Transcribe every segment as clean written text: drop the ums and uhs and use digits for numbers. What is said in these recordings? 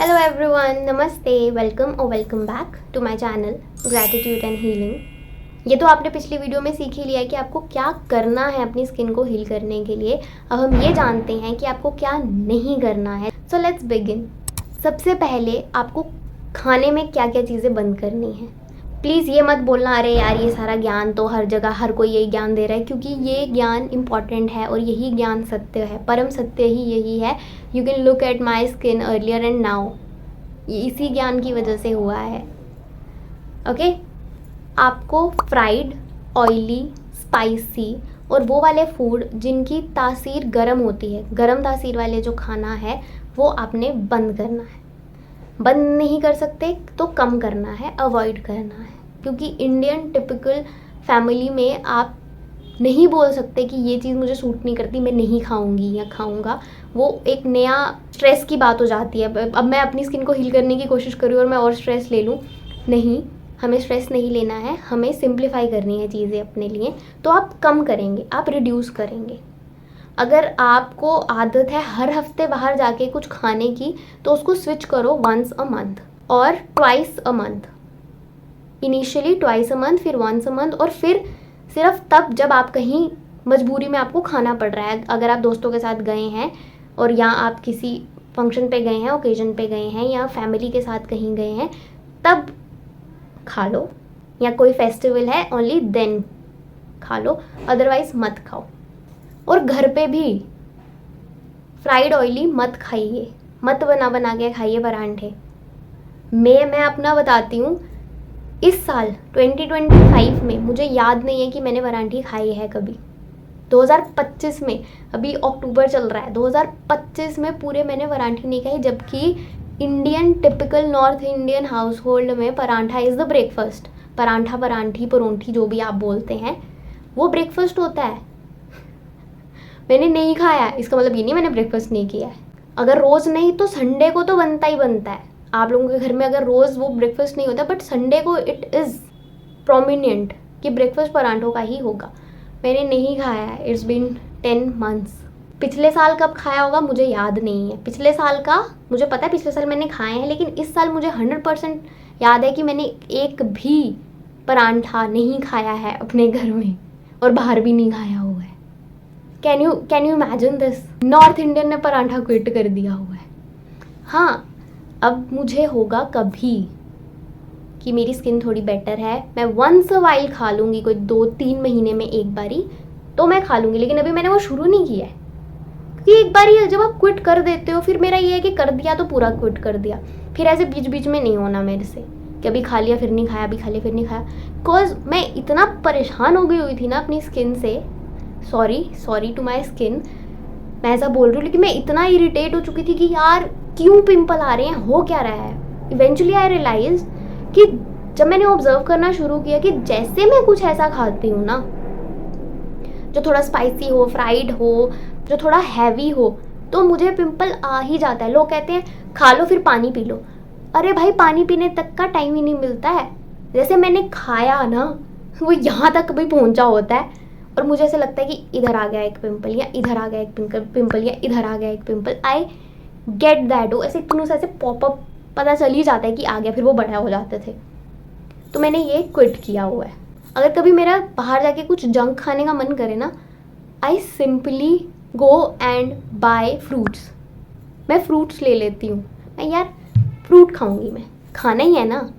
Hello everyone, नमस्ते, welcome और welcome back to my channel gratitude and healing. ये तो आपने पिछली वीडियो में सीख ही लिया है कि आपको क्या करना है अपनी स्किन को हील करने के लिए। अब हम ये जानते हैं कि आपको क्या नहीं करना है। So let's begin. सबसे पहले आपको खाने में क्या क्या चीज़ें बंद करनी है। प्लीज़ ये मत बोलना अरे यार ये सारा ज्ञान तो हर जगह हर कोई यही ज्ञान दे रहा है, क्योंकि ये ज्ञान इम्पॉर्टेंट है और यही ज्ञान सत्य है, परम सत्य ही यही है। You can look at my skin earlier and now, ये इसी ज्ञान की वजह से हुआ है। ओके आपको फ्राइड, ऑयली, स्पाइसी और वो वाले फूड जिनकी तासीर गर्म होती है, गर्म तासीर वाले जो खाना है वो आपने बंद करना है। बंद नहीं कर सकते तो कम करना है, अवॉइड करना है, क्योंकि इंडियन टिपिकल फैमिली में आप नहीं बोल सकते कि ये चीज़ मुझे सूट नहीं करती, मैं नहीं खाऊंगी या खाऊंगा। वो एक नया स्ट्रेस की बात हो जाती है। अब मैं अपनी स्किन को हील करने की कोशिश करूँ और मैं और स्ट्रेस ले लूँ, नहीं, हमें स्ट्रेस नहीं लेना है, हमें सिंप्लीफाई करनी है चीज़ें अपने लिए। तो आप कम करेंगे, आप रिड्यूस करेंगे। अगर आपको आदत है हर हफ्ते बाहर जाके कुछ खाने की, तो उसको स्विच करो वंस अ मंथ और twice a month. Initially twice a month, फिर वंस अ मंथ, और फिर सिर्फ तब जब आप कहीं मजबूरी में आपको खाना पड़ रहा है। अगर आप दोस्तों के साथ गए हैं और या आप किसी फंक्शन पे गए हैं, ओकेजन पे गए हैं, या फैमिली के साथ कहीं गए हैं, तब खा लो, या कोई फेस्टिवल है ओनली देन खा लो, अदरवाइज मत खाओ। और घर पे भी फ्राइड ऑयली मत खाइए, मत बना के खाइए परांठे। मैं अपना बताती हूँ, इस साल 2025 में मुझे याद नहीं है कि मैंने परांठी खाई है कभी। 2025 में, अभी अक्टूबर चल रहा है, 2025 में पूरे मैंने परांठी नहीं खाई, जबकि Indian typical north Indian house hold में परांठा इज़ द ब्रेकफास्ट। परांठा, परांठी, परोंठी, जो भी आप बोलते हैं, वो ब्रेकफास्ट होता है। मैंने नहीं खाया, इसका मतलब ये नहीं मैंने ब्रेकफास्ट नहीं किया है। अगर रोज़ नहीं तो संडे को तो बनता ही बनता है। आप लोगों के घर में अगर रोज़ वो ब्रेकफास्ट नहीं होता, बट संडे को इट इज़ प्रोमिनेंट कि ब्रेकफास्ट परांठों का ही होगा। मैंने नहीं खाया है, इट्स बीन 10 मंथ्स। पिछले साल कब खाया होगा मुझे याद नहीं है। पिछले साल का मुझे पता है, पिछले साल मैंने खाए हैं, लेकिन इस साल मुझे 100% याद है कि मैंने एक भी परांठा नहीं खाया है अपने घर में, और बाहर भी नहीं खाया हुआ है। Can you imagine this? North Indian ने परांठा क्विट कर दिया हुआ है। हाँ, अब मुझे होगा कभी कि मेरी स्किन थोड़ी बेटर है, मैं वंस अ वाइल खा लूँगी, कोई 2-3 महीने में एक बारी तो मैं खा लूँगी, लेकिन अभी मैंने वो शुरू नहीं किया है। क्योंकि एक बार जब आप क्विट कर देते हो, फिर मेरा ये है कि कर दिया तो पूरा क्विट कर दिया, फिर ऐसे बीच बीच में नहीं होना मेरे से कि अभी खा लिया फिर नहीं खाया, अभी खा लिया फिर नहीं खाया। बिकॉज मैं इतना परेशान हो गई हुई थी ना अपनी स्किन से, सॉरी टू माई स्किन, मैं ऐसा बोल रही हूँ, लेकिन मैं इतना इरिटेट हो चुकी थी कि यार क्यों पिंपल आ रहे हैं, हो क्या रहा है। इवेंचुअली आई रियलाइज कि जब मैंने ऑब्जर्व करना शुरू किया कि जैसे मैं कुछ ऐसा खाती हूँ ना जो थोड़ा स्पाइसी हो, फ्राइड हो, जो थोड़ा हैवी हो, तो मुझे पिंपल आ ही जाता है। लोग कहते हैं खा लो फिर पानी पी लो। अरे भाई, पानी पीने तक का टाइम ही नहीं मिलता है। जैसे मैंने खाया ना, वो यहाँ तक भी पहुँचा होता है, और मुझे ऐसा लगता है कि इधर आ गया एक पिंपल, या इधर आ गया एक पिंपल, या इधर आ गया एक पिंपल। I get that. वो ऐसे इतनों से ऐसे पॉपअप पता चल ही जाता है कि आ गया, फिर वो बड़ा हो जाते थे। तो मैंने ये क्विट किया हुआ है। अगर कभी मेरा बाहर जाके कुछ जंक खाने का मन करे ना, I simply go and buy fruits. मैं फ्रूट्स ले लेती हूँ। मैं यार फ्रूट खाऊंगी, मैं खाना ही है ना,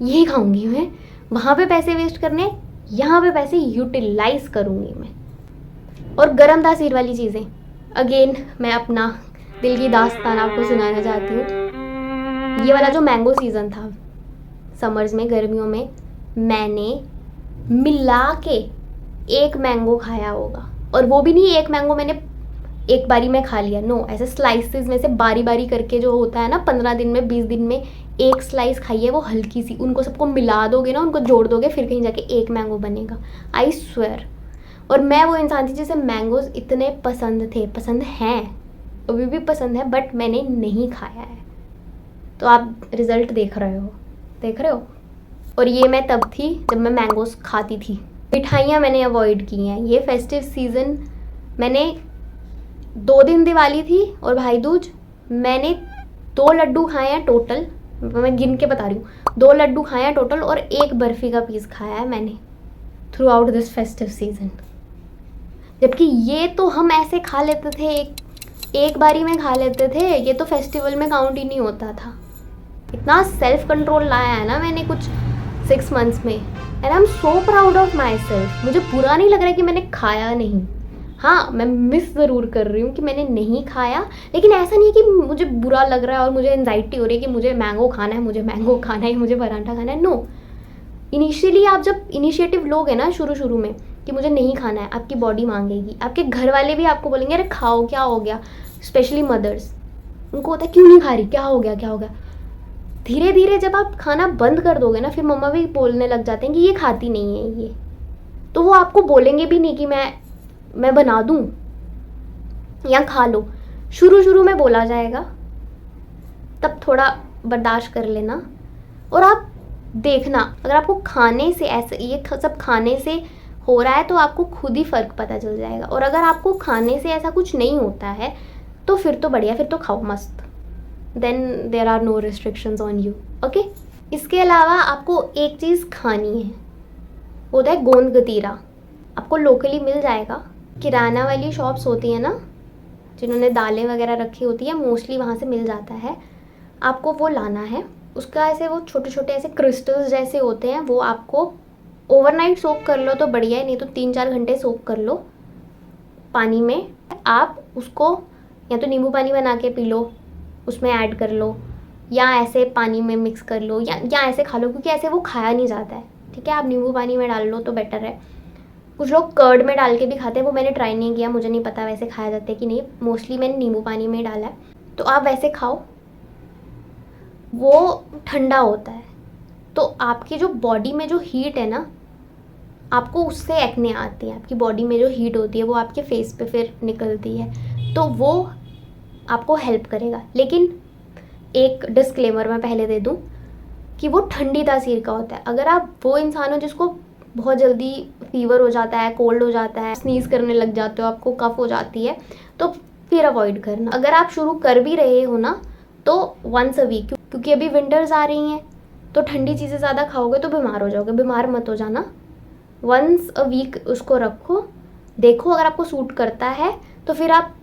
यही खाऊंगी मैं। वहाँ पे पैसे वेस्ट करने, यहाँ पे पैसे यूटिलाइज करूँगी मैं। और गरम तासीर वाली चीज़ें, अगेन मैं अपना दिल की दास्तान आपको सुनाना चाहती हूँ। ये वाला जो मैंगो सीज़न था समर्स में, गर्मियों में, मैंने मिला के एक मैंगो खाया होगा। और वो भी नहीं एक मैंगो मैंने एक बारी में खा लिया, नो, ऐसे स्लाइसेस में से बारी बारी करके जो होता है ना, 15 दिन में 20 दिन में एक स्लाइस खाइए, वो हल्की सी, उनको सबको मिला दोगे ना, उनको जोड़ दोगे, फिर कहीं जाके एक मैंगो बनेगा, आई स्वेयर। और मैं वो इंसान थी जिसे मैंगोज इतने पसंद थे, पसंद हैं, अभी भी पसंद है, बट मैंने नहीं खाया है। तो आप रिजल्ट देख रहे हो। और ये मैं तब थी जब मैं मैंगोज खाती थी। मिठाइयाँ मैंने अवॉइड की हैं। ये फेस्टिव सीज़न मैंने 2 दिन दिवाली थी और भाई दूज, मैंने 2 लड्डू खाए हैं टोटल, मैं गिन के बता रही हूँ, 2 लड्डू खाए हैं टोटल और 1 बर्फ़ी का पीस खाया है मैंने through out this festive season. जबकि ये तो हम ऐसे खा लेते थे, एक बारी में खा लेते थे, ये तो फेस्टिवल में काउंट ही नहीं होता था। इतना सेल्फ कंट्रोल लाया है ना मैंने कुछ 6 मंथ्स में, and I am so proud of my self. मुझे बुरा नहीं लग रहा है कि मैंने खाया नहीं। हाँ, मैं मिस ज़रूर कर रही हूँ कि मैंने नहीं खाया, लेकिन ऐसा नहीं है कि मुझे बुरा लग रहा है और मुझे एंजाइटी हो रही है कि मुझे मैंगो खाना है, मुझे मैंगो खाना है, मुझे पराठा खाना है। नो, इनिशियली आप जब इनिशिएटिव लोगे ना शुरू में कि मुझे नहीं खाना है, आपकी बॉडी मांगेगी, आपके घर वाले भी आपको बोलेंगे अरे खाओ, क्या हो गया, स्पेशली मदर्स, उनको होता है क्यों नहीं खा रही, क्या हो गया, क्या हो गया। धीरे धीरे जब आप खाना बंद कर दोगे ना, फिर मम्मा भी बोलने लग जाते हैं कि ये खाती नहीं है ये, तो वो आपको बोलेंगे भी नहीं कि मैं बना दूँ या खा लो। शुरू में बोला जाएगा, तब थोड़ा बर्दाश्त कर लेना, और आप देखना अगर आपको खाने से ऐसे ये सब खाने से हो रहा है तो आपको खुद ही फ़र्क पता चल जाएगा। और अगर आपको खाने से ऐसा कुछ नहीं होता है तो फिर तो बढ़िया, फिर तो खाओ मस्त, then there are no restrictions on you, okay. इसके अलावा आपको एक चीज़ खानी है, वो होता है गोंद गतीरा। आपको लोकली मिल जाएगा, किराना वाली शॉप्स होती हैं ना जिन्होंने दालें वगैरह रखी होती है, मोस्टली वहाँ से मिल जाता है। आपको वो लाना है, उसका ऐसे वो छोटे छोटे ऐसे क्रिस्टल्स जैसे होते हैं, वो आपको ओवरनाइट सोक कर लो तो बढ़िया है, नहीं तो 3-4 घंटे सोक कर लो पानी में। आप उसको या तो नींबू पानी बना के पी लो, उसमें ऐड कर लो, या ऐसे पानी में मिक्स कर लो, या ऐसे खा लो, क्योंकि ऐसे वो खाया नहीं जाता है, ठीक है। आप नींबू पानी में डाल लो तो बेटर है। कुछ लोग कर्ड में डाल के भी खाते हैं, वो मैंने ट्राई नहीं किया, मुझे नहीं पता वैसे खाया जाता है कि नहीं, मोस्टली मैंने नींबू पानी में डाला है। तो आप वैसे खाओ, वो ठंडा होता है, तो आपकी जो बॉडी में जो हीट है ना, आपको उससे एक्ने आती है, आपकी बॉडी में जो हीट होती है वो आपके फेस पे फिर निकलती है, तो वो आपको हेल्प करेगा। लेकिन एक डिस्क्लेमर मैं पहले दे दूं कि वो ठंडी तासीर का होता है। अगर आप वो इंसान हो जिसको बहुत जल्दी फीवर हो जाता है, कोल्ड हो जाता है, स्नीज़ करने लग जाते हो, आपको कफ हो जाती है, तो फिर अवॉइड करना। अगर आप शुरू कर भी रहे हो ना तो वंस अ वीक, क्योंकि अभी विंटर्स आ रही हैं तो ठंडी चीज़ें ज़्यादा खाओगे तो बीमार हो जाओगे। बीमार मत हो जाना, वंस अ वीक उसको रखो, देखो अगर आपको सूट करता है तो फिर आप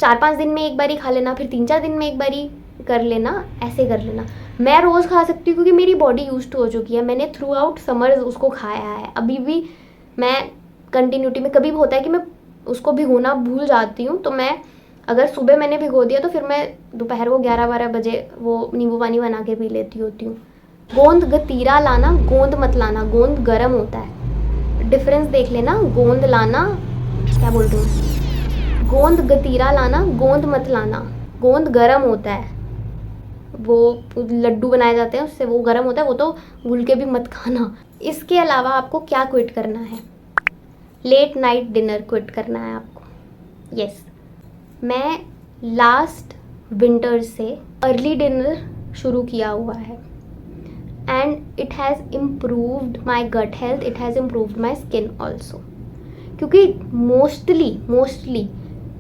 4-5 दिन में एक बारी खा लेना, फिर 3-4 दिन में एक बारी कर लेना, ऐसे कर लेना। मैं रोज़ खा सकती हूँ क्योंकि मेरी बॉडी यूज्ड हो चुकी है, मैंने थ्रू आउट समर्स उसको खाया है। अभी भी मैं कंटिन्यूटी में, कभी भी होता है कि मैं उसको भिगोना भूल जाती हूँ, तो मैं अगर सुबह मैंने भिगो दिया तो फिर मैं दोपहर को 11-12 बजे वो नींबू पानी बना के पी लेती होती हूँ। गोंद गतीरा लाना, गोंद मत लाना, गोंद गर्म होता है, डिफरेंस देख लेना। गोंद लाना, क्या बोल रही हूँ, गोंद गतीरा लाना, गोंद मत लाना। गोंद गर्म होता है, वो लड्डू बनाए जाते हैं उससे, वो गर्म होता है, वो तो भूल के भी मत खाना। इसके अलावा आपको क्या क्विट करना है, लेट नाइट डिनर क्विट करना है आपको। यस, मैं लास्ट विंटर से अर्ली डिनर शुरू किया हुआ है, and it has improved my gut health, it has improved my skin also. क्योंकि मोस्टली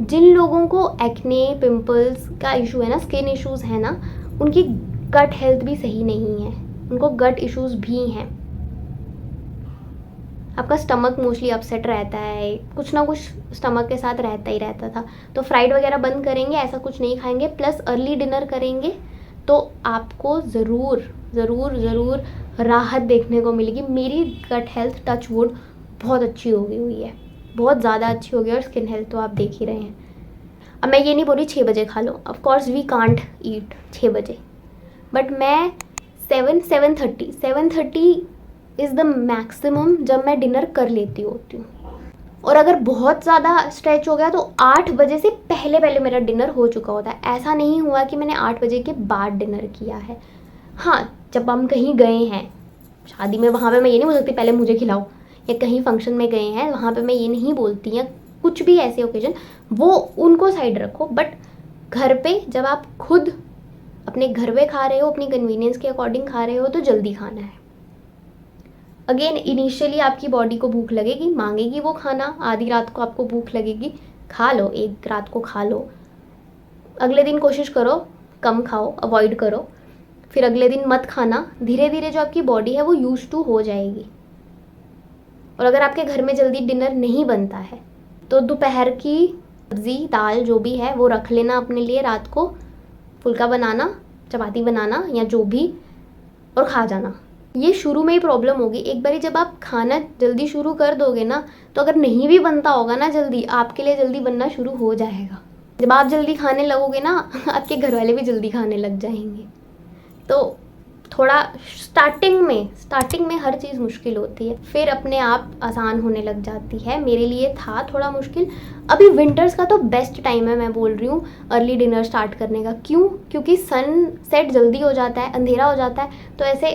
जिन लोगों को एक्ने, पिंपल्स का इशू है ना, स्किन इश्यूज़ है ना, उनकी गट हेल्थ भी सही नहीं है, उनको गट इश्यूज़ भी हैं। आपका स्टमक मोस्टली अपसेट रहता है, कुछ ना कुछ स्टमक के साथ रहता ही रहता था। तो फ्राइड वगैरह बंद करेंगे, ऐसा कुछ नहीं खाएंगे, प्लस अर्ली डिनर करेंगे, तो आपको ज़रूर राहत देखने को मिलेगी। मेरी गट हेल्थ, टच वुड, बहुत अच्छी हो गई हुई है, बहुत ज़्यादा अच्छी हो गई, और स्किन हेल्थ तो आप देख ही रहे हैं। अब मैं ये नहीं बोल रही 6 बजे खा लो, of course we can't eat 6 बजे, बट मैं 7:30 इज़ द मैक्सिमम जब मैं डिनर कर लेती होती हूँ। और अगर बहुत ज़्यादा स्ट्रेच हो गया तो 8 बजे से पहले मेरा डिनर हो चुका होता है। ऐसा नहीं हुआ कि मैंने 8 बजे के बाद डिनर किया है। हाँ, जब हम कहीं गए हैं शादी में, वहाँ पे मैं ये नहीं बोल सकती पहले मुझे खिलाओ, या कहीं फंक्शन में गए हैं वहाँ पे मैं ये नहीं बोलती, या कुछ भी ऐसे ओकेजन, वो उनको साइड रखो। बट घर पे जब आप खुद अपने घर पे खा रहे हो, अपनी कन्वीनियंस के अकॉर्डिंग खा रहे हो, तो जल्दी खाना है। अगेन, इनिशियली आपकी बॉडी को भूख लगेगी, मांगेगी वो खाना, आधी रात को आपको भूख लगेगी, खा लो, एक रात को खा लो, अगले दिन कोशिश करो कम खाओ, अवॉइड करो, फिर अगले दिन मत खाना। धीरे धीरे जो आपकी बॉडी है वो यूज टू हो जाएगी। और अगर आपके घर में जल्दी डिनर नहीं बनता है तो दोपहर की सब्जी दाल जो भी है वो रख लेना अपने लिए, रात को फुल्का बनाना, चपाती बनाना या जो भी, और खा जाना। ये शुरू में ही प्रॉब्लम होगी। एक बारी जब आप खाना जल्दी शुरू कर दोगे ना, तो अगर नहीं भी बनता होगा ना जल्दी, आपके लिए जल्दी बनना शुरू हो जाएगा। जब आप जल्दी खाने लगोगे ना, आपके घर वाले भी जल्दी खाने लग जाएंगे। तो थोड़ा स्टार्टिंग में हर चीज़ मुश्किल होती है, फिर अपने आप आसान होने लग जाती है। मेरे लिए था थोड़ा मुश्किल। अभी विंटर्स का तो बेस्ट टाइम है, मैं बोल रही हूँ अर्ली डिनर स्टार्ट करने का। क्यों? क्योंकि सन सेट जल्दी हो जाता है, अंधेरा हो जाता है, तो ऐसे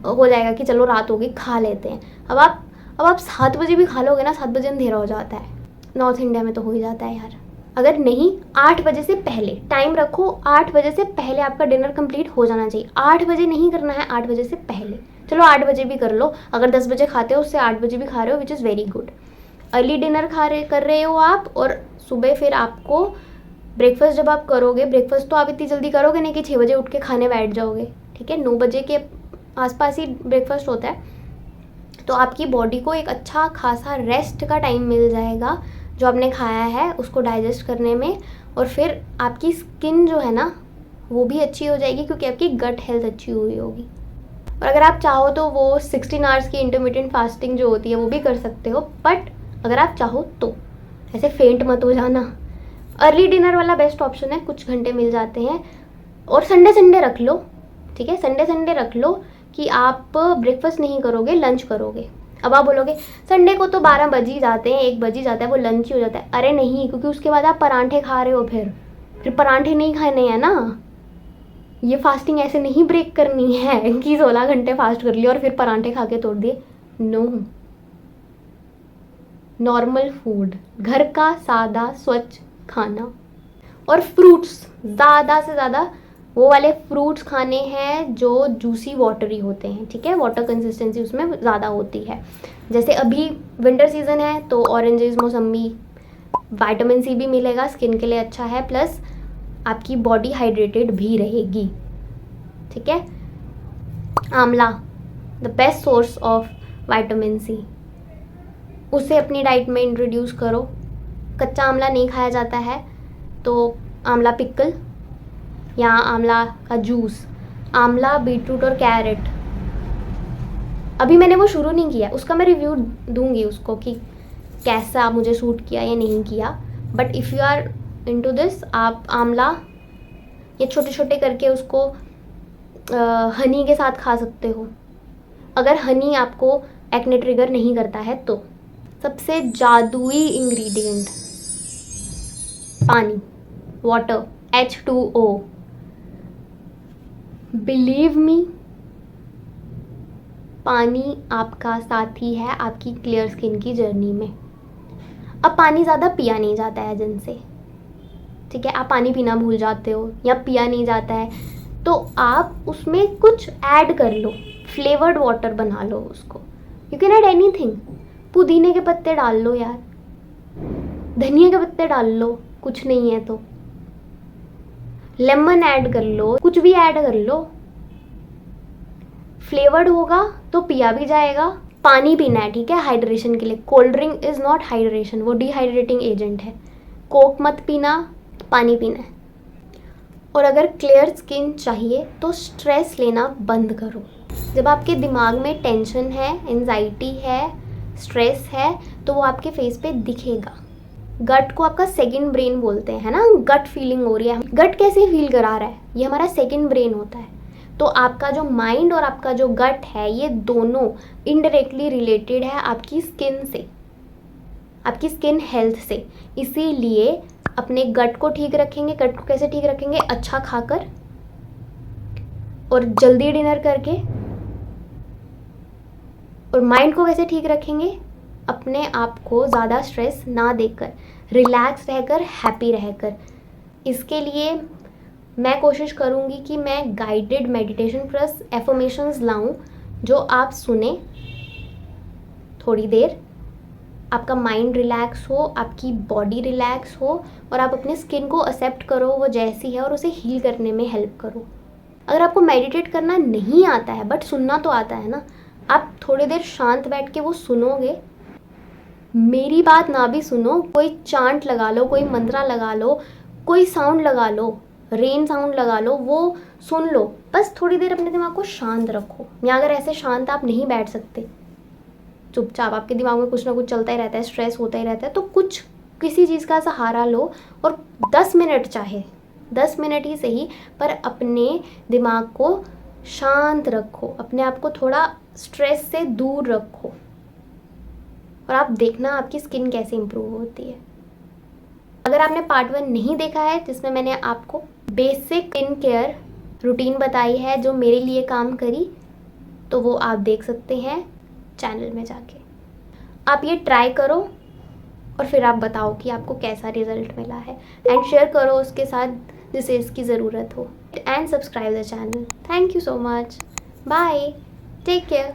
हो जाएगा कि चलो रात हो गई, खा लेते हैं। अब आप 7 बजे भी खा लोगे ना, 7 बजे अंधेरा हो जाता है। नॉर्थ इंडिया में तो हो ही जाता है यार। अगर नहीं, 8 बजे से पहले टाइम रखो, 8 बजे से पहले आपका डिनर कंप्लीट हो जाना चाहिए। 8 बजे नहीं करना है, 8 बजे से पहले। चलो 8 बजे भी कर लो, अगर 10 बजे खाते हो उससे 8 बजे भी खा रहे हो, which is very good. Early dinner कर रहे हो आप, और सुबह फिर आपको ब्रेकफास्ट जब आप करोगे, ब्रेकफास्ट तो आप इतनी जल्दी करोगे नहीं कि 6 बजे उठ के खाने बैठ जाओगे, ठीक है। 9 बजे के आसपास ही ब्रेकफास्ट होता है, तो आपकी बॉडी को एक अच्छा खासा रेस्ट का टाइम मिल जाएगा जो आपने खाया है उसको डाइजेस्ट करने में। और फिर आपकी स्किन जो है ना वो भी अच्छी हो जाएगी, क्योंकि आपकी गट हेल्थ अच्छी हुई होगी। और अगर आप चाहो तो वो 16 आवर्स की इंटरमिटेंट फास्टिंग जो होती है वो भी कर सकते हो, बट अगर आप चाहो तो ऐसे फेंट मत हो जाना। अर्ली डिनर वाला बेस्ट ऑप्शन है, कुछ घंटे मिल जाते हैं। और संडे रख लो, ठीक है, संडे रख लो कि आप ब्रेकफास्ट नहीं करोगे, लंच करोगे। अब आप बोलोगे संडे को तो 12 बज ही जाते हैं, 1 बज ही जाता है, वो लंच ही हो जाता है। अरे नहीं, क्योंकि उसके बाद आप परांठे खा रहे हो, फिर परांठे नहीं खाने हैं ना। ये फास्टिंग ऐसे नहीं ब्रेक करनी है कि 16 घंटे फास्ट कर लिया और फिर परांठे खा के तोड़ दिए। नो, नॉर्मल फूड, घर का सादा स्वच्छ खाना। और फ्रूट्स, ज़्यादा से ज़्यादा वो वाले फ्रूट्स खाने हैं जो जूसी वाटरी होते हैं, ठीक है, वाटर कंसिस्टेंसी उसमें ज़्यादा होती है। जैसे अभी विंटर सीजन है तो ऑरेंजेस, मौसम्बी, विटामिन सी भी मिलेगा, स्किन के लिए अच्छा है, प्लस आपकी बॉडी हाइड्रेटेड भी रहेगी, ठीक है। Amla, the best source of vitamin C, उसे अपनी डाइट में इंट्रोड्यूस करो। कच्चा आंवला नहीं खाया जाता है तो आंवला पिकल या आंवला का जूस, आंवला, बीटरूट और कैरेट। अभी मैंने वो शुरू नहीं किया, उसका मैं रिव्यू दूंगी उसको कि कैसा मुझे सूट किया या नहीं किया। But if you are into this, आप आंवला ये छोटे छोटे करके उसको हनी के साथ खा सकते हो, अगर हनी आपको एक्ने ट्रिगर नहीं करता है तो। सबसे जादुई इंग्रेडिएंट पानी, वाटर, H2O। बिलीव मी, पानी आपका साथी है आपकी क्लियर स्किन की जर्नी में। अब पानी ज़्यादा पिया नहीं जाता है जिनसे, ठीक है, आप पानी पीना भूल जाते हो या पिया नहीं जाता है, तो आप उसमें कुछ ऐड कर लो, फ्लेवर्ड वाटर बना लो उसको। यू कैन ऐड एनीथिंग, पुदीने के पत्ते डाल लो यार, धनिया के पत्ते डाल लो, कुछ नहीं है तो लेमन ऐड कर लो, कुछ भी ऐड कर लो, फ्लेवर्ड होगा तो पिया भी जाएगा। पानी पीना है, ठीक है, हाइड्रेशन के लिए। Cold drink is not hydration, वो डिहाइड्रेटिंग एजेंट है। कोक मत पीना, पानी पीना है। और अगर क्लियर स्किन चाहिए तो स्ट्रेस लेना बंद करो। जब आपके दिमाग में टेंशन है, एंजाइटी है, स्ट्रेस है, तो वो आपके फेस पे दिखेगा। गट को आपका सेकंड ब्रेन बोलते हैं ना, गट फीलिंग हो रही है, गट कैसे फील करा रहा है, ये हमारा सेकंड ब्रेन होता है। तो आपका जो माइंड और आपका जो गट है, ये दोनों इनडायरेक्टली रिलेटेड है आपकी स्किन से, आपकी स्किन हेल्थ से। इसीलिए अपने गट को ठीक रखेंगे। गट को कैसे ठीक रखेंगे? अच्छा खाकर और जल्दी डिनर करके। और माइंड को कैसे ठीक रखेंगे? अपने आप को ज़्यादा स्ट्रेस ना देकर, रिलैक्स रहकर, हैप्पी रहकर। इसके लिए मैं कोशिश करूँगी कि मैं गाइडेड मेडिटेशन प्लस एफर्मेशंस लाऊं जो आप सुने थोड़ी देर, आपका माइंड रिलैक्स हो, आपकी बॉडी रिलैक्स हो और आप अपने स्किन को एक्सेप्ट करो वो जैसी है और उसे हील करने में हेल्प करो। अगर आपको मेडिटेट करना नहीं आता है बट सुनना तो आता है ना, आप थोड़ी देर शांत बैठ के वो सुनोगे, मेरी बात ना भी सुनो, कोई चांट लगा लो, कोई मंत्रा लगा लो, कोई साउंड लगा लो, रेन साउंड लगा लो, वो सुन लो, बस थोड़ी देर अपने दिमाग को शांत रखो। या अगर ऐसे शांत आप नहीं बैठ सकते, चुपचाप आपके दिमाग में कुछ ना कुछ चलता ही रहता है, स्ट्रेस होता ही रहता है, तो कुछ किसी चीज़ का सहारा लो और 10 मिनट, चाहे 10 मिनट ही सही, पर अपने दिमाग को शांत रखो, अपने आप को थोड़ा स्ट्रेस से दूर रखो और आप देखना आपकी स्किन कैसे इम्प्रूव होती है। अगर आपने पार्ट 1 नहीं देखा है जिसमें मैंने आपको बेसिक स्किन केयर रूटीन बताई है जो मेरे लिए काम करी, तो वो आप देख सकते हैं चैनल में जाके। आप ये ट्राई करो और फिर आप बताओ कि आपको कैसा रिजल्ट मिला है, एंड शेयर करो उसके साथ जिसे इसकी ज़रूरत हो, and subscribe the channel. Thank you so much, bye, take care.